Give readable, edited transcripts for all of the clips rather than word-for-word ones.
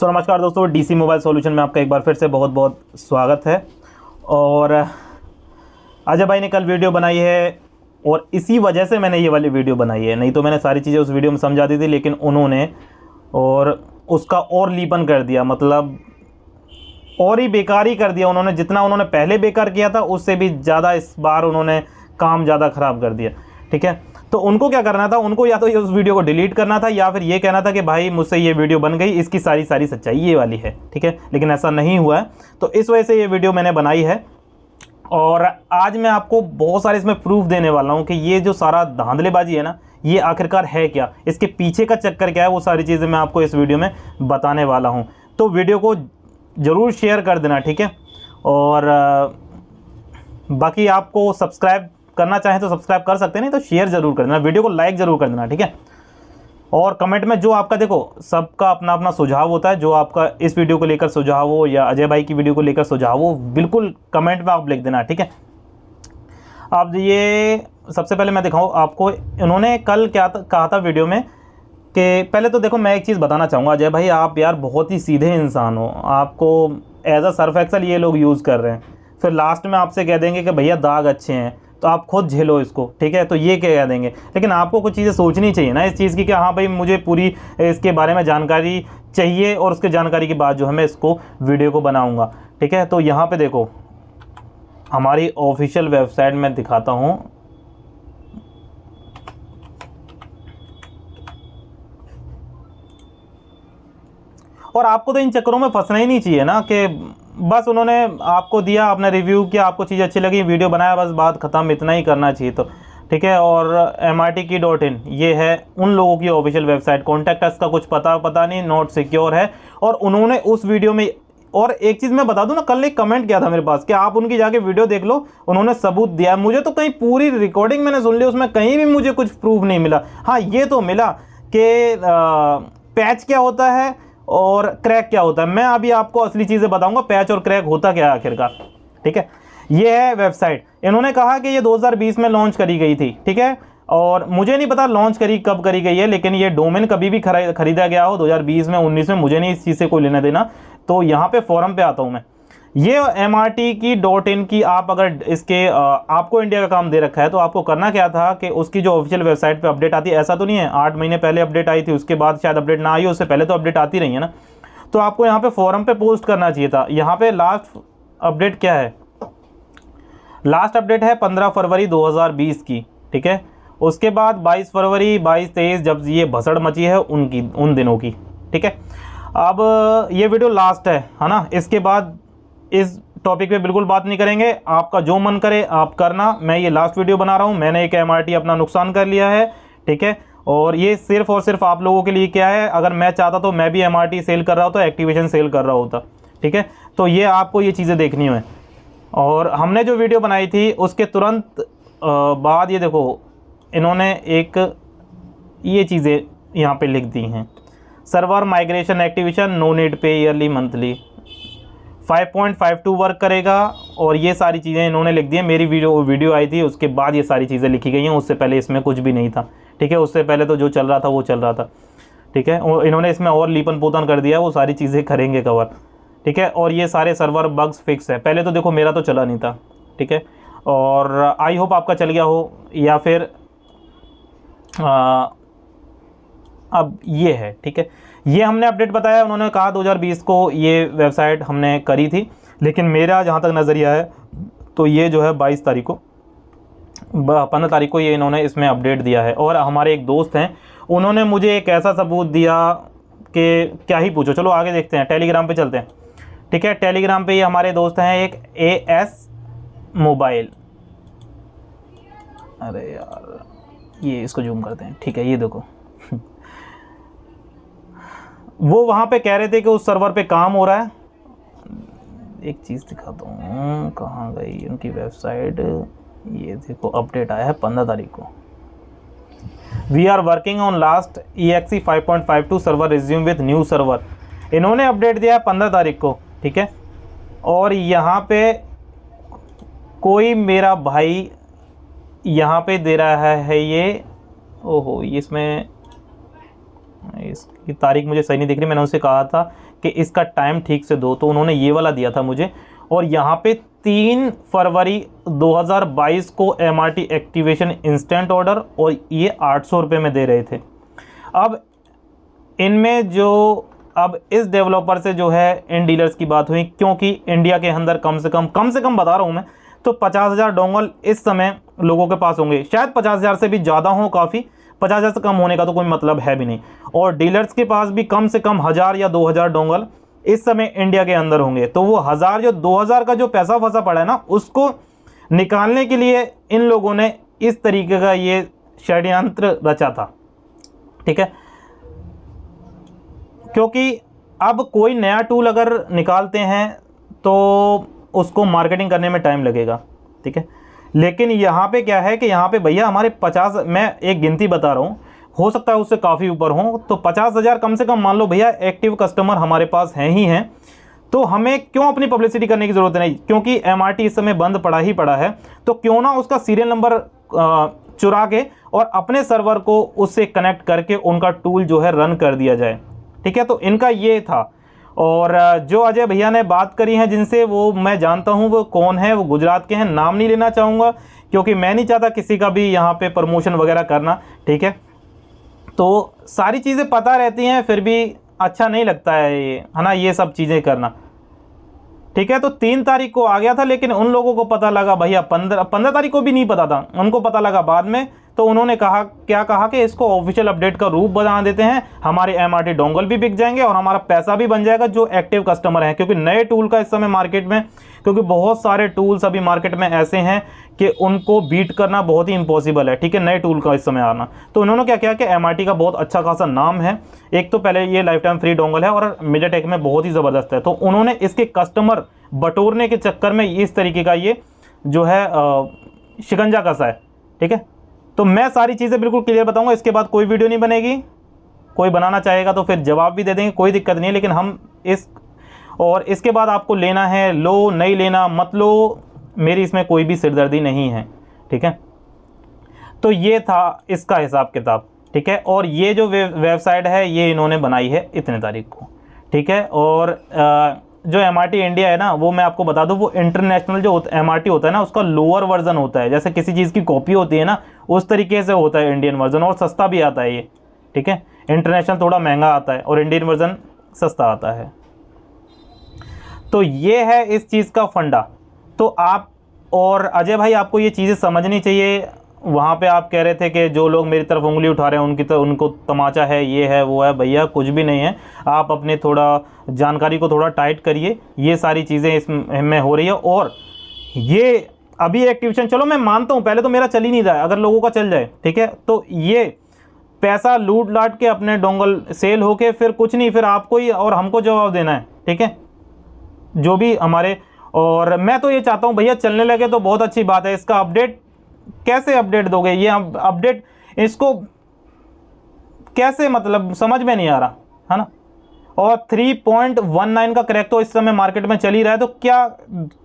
नमस्कार दोस्तों, DC mobile solution में आपका एक बार फिर से बहुत बहुत स्वागत है। और अजय भाई ने कल वीडियो बनाई है और इसी वजह से मैंने ये वाली वीडियो बनाई है। नहीं तो मैंने सारी चीज़ें उस वीडियो में समझा दी थी, लेकिन उन्होंने और उसका और लीपन कर दिया, मतलब और ही बेकार ही कर दिया। उन्होंने जितना उन्होंने पहले बेकार किया था उससे भी ज़्यादा इस बार उन्होंने काम ज़्यादा ख़राब कर दिया। ठीक है, तो उनको क्या करना था, उनको या तो उस वीडियो को डिलीट करना था या फिर ये कहना था कि भाई मुझसे ये वीडियो बन गई, इसकी सारी सच्चाई ये वाली है। ठीक है, लेकिन ऐसा नहीं हुआ है, तो इस वजह से ये वीडियो मैंने बनाई है। और आज मैं आपको बहुत सारे इसमें प्रूफ देने वाला हूँ कि ये जो सारा धांधलेबाजी है ना, ये आखिरकार है क्या, इसके पीछे का चक्कर क्या है, वो सारी चीज़ें मैं आपको इस वीडियो में बताने वाला हूँ। तो वीडियो को ज़रूर शेयर कर देना, ठीक है। और बाकी आपको सब्सक्राइब करना चाहें तो सब्सक्राइब कर सकते हैं, नहीं तो शेयर ज़रूर कर देना, वीडियो को लाइक ज़रूर कर देना, ठीक है। और कमेंट में जो आपका, देखो सबका अपना अपना सुझाव होता है, जो आपका इस वीडियो को लेकर सुझाव हो या अजय भाई की वीडियो को लेकर सुझाव हो, बिल्कुल कमेंट में आप लिख देना, ठीक है। अब ये सबसे पहले मैं दिखाऊँ आपको, इन्होंने कल क्या कहा था वीडियो में कि पहले तो देखो मैं एक चीज़ बताना चाहूँगा, अजय भाई आप यार बहुत ही सीधे इंसान हो। आपको एज अ सर्फ एक्सल ये लोग यूज़ कर रहे हैं, फिर लास्ट में आपसे कह देंगे कि भैया दाग अच्छे हैं तो आप खुद झेलो इसको, ठीक है। तो ये क्या कह देंगे, लेकिन आपको कुछ चीज़ें सोचनी चाहिए ना इस चीज़ की कि हाँ भाई मुझे पूरी इसके बारे में जानकारी चाहिए, और उसके जानकारी के बाद जो है मैं इसको वीडियो को बनाऊँगा, ठीक है। तो यहाँ पर देखो हमारी ऑफिशियल वेबसाइट में दिखाता हूँ। और आपको तो इन चक्करों में फंसना ही नहीं चाहिए ना, कि बस उन्होंने आपको दिया, आपने रिव्यू किया, आपको चीज़ अच्छी लगी, वीडियो बनाया, बस बात ख़त्म, इतना ही करना चाहिए। तो ठीक है। और MRTKey.in ये है उन लोगों की ऑफिशियल वेबसाइट। कॉन्टैक्ट अस का कुछ पता नहीं, नॉट सिक्योर है। और उन्होंने उस वीडियो में, और एक चीज़ मैं बता दूं ना, कल एक कमेंट किया था मेरे पास कि आप उनकी जाके वीडियो देख लो, उन्होंने सबूत दिया। मुझे तो कहीं पूरी रिकॉर्डिंग मैंने सुन ली, उसमें कहीं भी मुझे कुछ प्रूफ नहीं मिला। हाँ ये तो मिला कि पैच क्या होता है और क्रैक क्या होता है। मैं अभी आपको असली चीज़ें बताऊंगा, पैच और क्रैक होता क्या है आखिरकार, ठीक है। ये है वेबसाइट, इन्होंने कहा कि ये 2020 में लॉन्च करी गई थी, ठीक है। और मुझे नहीं पता लॉन्च कब करी गई है, लेकिन ये डोमेन कभी भी खरीदा गया हो 2020 में 19 में, मुझे नहीं इस चीज़ से कोई लेना देना। तो यहाँ पे फॉरम पे आता हूँ मैं। ये MRTKey.in की आप अगर इसके आपको इंडिया का काम दे रखा है, तो आपको करना क्या था कि उसकी जो ऑफिशियल वेबसाइट पे अपडेट आती है, ऐसा तो नहीं है 8 महीने पहले अपडेट आई थी उसके बाद शायद अपडेट ना आई हो, उससे पहले तो अपडेट आती रही है ना। तो आपको यहाँ पे फोरम पे पोस्ट करना चाहिए था। यहाँ पे लास्ट अपडेट क्या है, लास्ट अपडेट है 15 फरवरी 2020 की, ठीक है। उसके बाद 22 फरवरी 22-23 जब ये भसड़ मची है उन दिनों की, ठीक है। अब ये वीडियो लास्ट है ना, इसके बाद इस टॉपिक पे बिल्कुल बात नहीं करेंगे। आपका जो मन करे आप करना, मैं ये लास्ट वीडियो बना रहा हूँ। मैंने एक MRT अपना नुकसान कर लिया है, ठीक है। और ये सिर्फ और सिर्फ आप लोगों के लिए क्या है, अगर मैं चाहता तो मैं भी MRT सेल कर रहा होता, एक्टिवेशन सेल कर रहा होता, ठीक है। तो ये आपको ये चीज़ें देखनी है। और हमने जो वीडियो बनाई थी उसके तुरंत बाद ये देखो इन्होंने एक ये चीज़ें यहाँ पे लिख दी हैं, server migration activation, no need pay yearly monthly, 5.52 work करेगा। और ये सारी चीज़ें इन्होंने लिख दी है। मेरी वीडियो आई थी उसके बाद ये सारी चीज़ें लिखी गई हैं, उससे पहले इसमें कुछ भी नहीं था, ठीक है। उससे पहले तो जो चल रहा था वो चल रहा था, ठीक है। और इन्होंने इसमें और लीपन पोतन कर दिया, वो सारी चीज़ें करेंगे कवर, ठीक है। और ये सारे सर्वर बग्स फिक्स है। पहले तो देखो मेरा तो चला नहीं था, ठीक है। और आई होप आपका चल गया हो, या फिर अब ये है, ठीक है। ये हमने अपडेट बताया, उन्होंने कहा 2020 को ये वेबसाइट हमने करी थी, लेकिन मेरा जहाँ तक नज़रिया है तो ये जो है 22 तारीख को 15 तारीख को ये इन्होंने इसमें अपडेट दिया है। और हमारे एक दोस्त हैं, उन्होंने मुझे एक ऐसा सबूत दिया कि क्या ही पूछो। चलो आगे देखते हैं, टेलीग्राम पे चलते हैं, ठीक है। टेलीग्राम पे ये हमारे दोस्त हैं एक AS मोबाइल, अरे यार ये इसको जूम करते हैं, ठीक है। ये देखो वो वहाँ पे कह रहे थे कि उस सर्वर पे काम हो रहा है। एक चीज़ दिखाता हूँ, कहाँ गई उनकी वेबसाइट, ये देखो अपडेट आया है 15 तारीख को। We are working on last EXE 5.52 server resume with new server. इन्होंने अपडेट दिया है 15 तारीख को, ठीक है। और यहाँ पे कोई मेरा भाई यहाँ पे दे रहा है ये, ओहो इसमें इसकी तारीख मुझे सही नहीं दिख रही, मैंने उनसे कहा था कि इसका टाइम ठीक से दो, तो उन्होंने ये वाला दिया था मुझे। और यहाँ पे 3 फरवरी 2022 को MRT एक्टिवेशन इंस्टेंट ऑर्डर, और ये 800 रुपये में दे रहे थे। अब इनमें जो अब इस डेवलपर से जो है इन डीलर्स की बात हुई, क्योंकि इंडिया के अंदर कम से कम बता रहा हूँ मैं तो 50,000 डोंगल इस समय लोगों के पास होंगे, शायद 50,000 से भी ज़्यादा हो, काफ़ी 50,000 से कम होने का तो कोई मतलब है भी नहीं। और डीलर्स के पास भी कम से कम 1,000 या 2,000 डोंगल इस समय इंडिया के अंदर होंगे। तो वो 1,000 या 2,000 का जो पैसा फंसा पड़ा है ना, उसको निकालने के लिए इन लोगों ने इस तरीके का ये षड्यंत्र रचा था, ठीक है। क्योंकि अब कोई नया टूल अगर निकालते हैं तो उसको मार्केटिंग करने में टाइम लगेगा, ठीक है। लेकिन यहाँ पे क्या है कि यहाँ पे भैया हमारे 50, मैं एक गिनती बता रहा हूँ, हो सकता है उससे काफ़ी ऊपर हो, तो 50,000 कम से कम मान लो भैया एक्टिव कस्टमर हमारे पास हैं ही हैं। तो हमें क्यों अपनी पब्लिसिटी करने की ज़रूरत नहीं, क्योंकि MRT इस समय बंद पड़ा ही पड़ा है, तो क्यों ना उसका सीरियल नंबर चुरा के और अपने सर्वर को उससे कनेक्ट करके उनका टूल जो है रन कर दिया जाए, ठीक है। तो इनका ये था। और जो अजय भैया ने बात करी है जिनसे, वो मैं जानता हूँ वो कौन है, वो गुजरात के हैं, नाम नहीं लेना चाहूँगा क्योंकि मैं नहीं चाहता किसी का भी यहाँ पे प्रमोशन वगैरह करना, ठीक है। तो सारी चीज़ें पता रहती हैं फिर भी अच्छा नहीं लगता है ये, है ना, ये सब चीज़ें करना, ठीक है। तो 3 तारीख को आ गया था, लेकिन उन लोगों को पता लगा भैया 15 तारीख को भी नहीं पता था, उनको पता लगा बाद में। तो उन्होंने कहा, क्या कहा कि इसको ऑफिशियल अपडेट का रूप बना देते हैं, हमारे MRT डोंगल भी बिक जाएंगे और हमारा पैसा भी बन जाएगा जो एक्टिव कस्टमर हैं। क्योंकि नए टूल का इस समय मार्केट में, क्योंकि बहुत सारे टूल्स अभी मार्केट में ऐसे हैं कि उनको बीट करना बहुत ही इम्पॉसिबल है, ठीक है, नए टूल का इस समय आना। तो उन्होंने क्या किया कि MRT का बहुत अच्छा खासा नाम है, एक तो पहले ये लाइफ टाइम फ्री डोंगल है और मीडियाटेक में बहुत ही ज़बरदस्त है, तो उन्होंने इसके कस्टमर बटोरने के चक्कर में इस तरीके का ये जो है शिकंजा कसा है, ठीक है। तो मैं सारी चीज़ें बिल्कुल क्लियर बताऊंगा, इसके बाद कोई वीडियो नहीं बनेगी, कोई बनाना चाहेगा तो फिर जवाब भी दे देंगे, कोई दिक्कत नहीं है। लेकिन हम और इसके बाद आपको लेना है लो, नहीं लेना मत लो, मेरी इसमें कोई भी सिरदर्दी नहीं है, ठीक है। तो ये था इसका हिसाब किताब, ठीक है। और ये जो वेबसाइट है ये इन्होंने बनाई है इतने तारीख को, ठीक है। और जो MRT इंडिया है ना, वो मैं आपको बता दूं, वो इंटरनेशनल जो MRT होता है ना, उसका लोअर वर्जन होता है, जैसे किसी चीज़ की कॉपी होती है ना, उस तरीके से होता है इंडियन वर्जन, और सस्ता भी आता है ये, ठीक है। इंटरनेशनल थोड़ा महंगा आता है और इंडियन वर्जन सस्ता आता है। तो ये है इस चीज़ का फंडा। तो आप और अजय भाई, आपको ये चीज़ें समझनी चाहिए। वहाँ पे आप कह रहे थे कि जो लोग मेरी तरफ उंगली उठा रहे हैं उनकी तो उनको तमाचा है, ये है वो है, भैया कुछ भी नहीं है। आप अपने थोड़ा जानकारी को थोड़ा टाइट करिए, ये सारी चीज़ें इसमें हो रही है। और ये अभी एक्टिवेशन, चलो मैं मानता हूँ पहले तो मेरा चल ही नहीं रहा है, अगर लोगों का चल जाए, ठीक है, तो ये पैसा लूट लाट के अपने डोंगल सेल होके फिर कुछ नहीं, फिर आपको ही और हमको जवाब देना है, ठीक है, जो भी हमारे। और मैं तो ये चाहता हूँ भैया चलने लगे तो बहुत अच्छी बात है। इसका अपडेट कैसे अपडेट दोगे, ये अपडेट इसको कैसे, मतलब समझ में नहीं आ रहा है ना। और 3.19 का क्रैक तो इस समय मार्केट में चल ही रहा है, तो क्या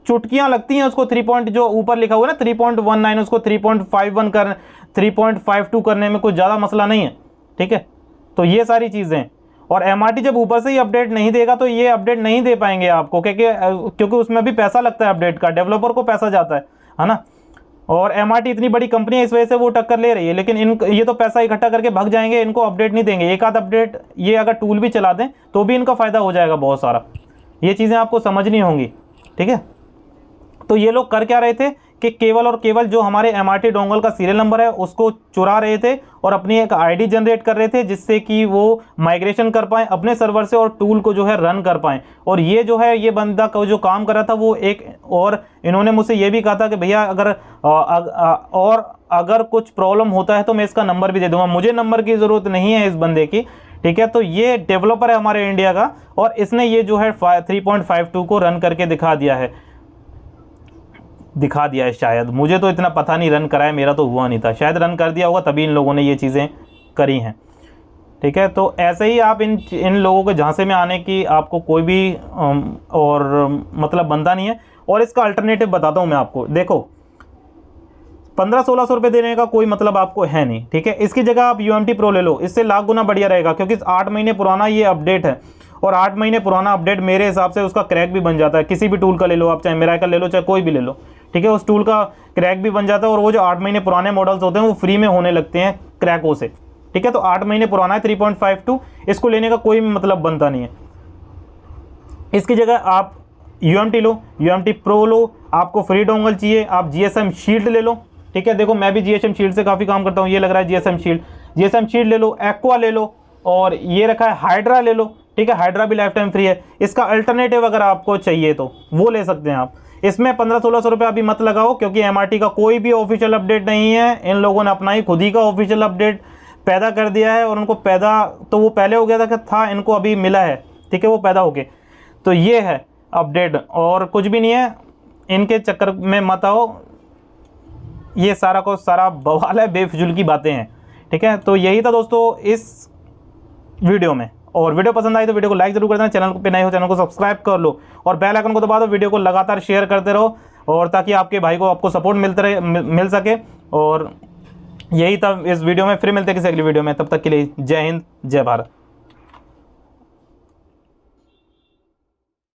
चुटकियां लगती हैं उसको 3 जो ऊपर लिखा हुआ है ना 3.19, उसको 3.51 कर 3.52 करने में कोई ज़्यादा मसला नहीं है, ठीक है। तो ये सारी चीज़ें, और MRT जब ऊपर से ही अपडेट नहीं देगा तो ये अपडेट नहीं दे पाएंगे आपको, क्योंकि उसमें भी पैसा लगता है अपडेट का, डेवलपर को पैसा जाता है ना। और MRT इतनी बड़ी कंपनी है, इस वजह से वो टक्कर ले रही है, लेकिन ये तो पैसा इकट्ठा करके भाग जाएंगे, इनको अपडेट नहीं देंगे। एक आध अपडेट ये अगर टूल भी चला दें तो भी इनका फ़ायदा हो जाएगा बहुत सारा। ये चीज़ें आपको समझनी होंगी, ठीक है। तो ये लोग कर क्या रहे थे कि केवल और केवल जो हमारे MRT डोंगल का सीरियल नंबर है उसको चुरा रहे थे और अपनी एक ID जनरेट कर रहे थे, जिससे कि वो माइग्रेशन कर पाएँ अपने सर्वर से और टूल को जो है रन कर पाएँ। और ये जो है ये बंदा को जो काम कर रहा था वो एक, और इन्होंने मुझसे ये भी कहा था कि भैया अगर कुछ प्रॉब्लम होता है तो मैं इसका नंबर भी दे दूंगा। मुझे नंबर की ज़रूरत नहीं है इस बंदे की, ठीक है। तो ये डेवलपर है हमारे इंडिया का और इसने ये जो है 3.52 को रन करके दिखा दिया है शायद, मुझे तो इतना पता नहीं, रन कराया मेरा तो हुआ नहीं था, शायद रन कर दिया होगा तभी इन लोगों ने ये चीज़ें करी हैं, ठीक है। तो ऐसे ही आप इन लोगों के झांसे में आने की आपको कोई भी और मतलब बनता नहीं है। और इसका अल्टरनेटिव बताता हूँ मैं आपको, देखो 1500-1600 रुपये देने का कोई मतलब आपको है नहीं, ठीक है। इसकी जगह आप UMT Pro ले लो, इससे लाख गुना बढ़िया रहेगा, क्योंकि 8 महीने पुराना ये अपडेट है, और 8 महीने पुराना अपडेट मेरे हिसाब से उसका क्रैक भी बन जाता है। किसी भी टूल का ले लो आप, चाहे मिराकल ले लो, चाहे कोई भी ले लो, ठीक है, उस टूल का क्रैक भी बन जाता है, और वो जो 8 महीने पुराने मॉडल्स होते हैं वो फ्री में होने लगते हैं क्रैकों से, ठीक है। तो 8 महीने पुराना है 3.52, इसको लेने का कोई मतलब बनता नहीं है। इसकी जगह आप UMT लो, UMT Pro लो, आपको फ्री डोंगल चाहिए आप GSM शील्ड ले लो, ठीक है। देखो मैं भी GSM शील्ड से काफ़ी काम करता हूँ, ये लग रहा है GSM शील्ड ले लो, एक्वा ले लो, और ये रखा है हाइड्रा ले लो, ठीक है। हाइड्रा भी लाइफ टाइम फ्री है। इसका अल्टरनेटिव अगर आपको चाहिए तो वो ले सकते हैं आप। इसमें 1500-1600 रुपये अभी मत लगाओ, क्योंकि MRT का कोई भी ऑफिशियल अपडेट नहीं है। इन लोगों ने अपना ही खुद ही का ऑफिशियल अपडेट पैदा कर दिया है, और उनको पैदा तो वो पहले हो गया था, इनको अभी मिला है, ठीक है, वो पैदा हो गए। तो ये है अपडेट, और कुछ भी नहीं है। इनके चक्कर में मत आओ, ये सारा को सारा बवाल है, बेफिजूल की बातें हैं, ठीक है। तो यही था दोस्तों इस वीडियो में, और वीडियो पसंद आई तो वीडियो को लाइक जरूर कर देना, चैनल पे नए हो चैनल को सब्सक्राइब कर लो, और बेल आइकन को दबा दो, वीडियो को लगातार शेयर करते रहो, और ताकि आपके भाई को आपको सपोर्ट मिल सके। और यही था इस वीडियो में, फिर मिलते हैं किसी अगली वीडियो में, तब तक के लिए जय हिंद, जय भारत।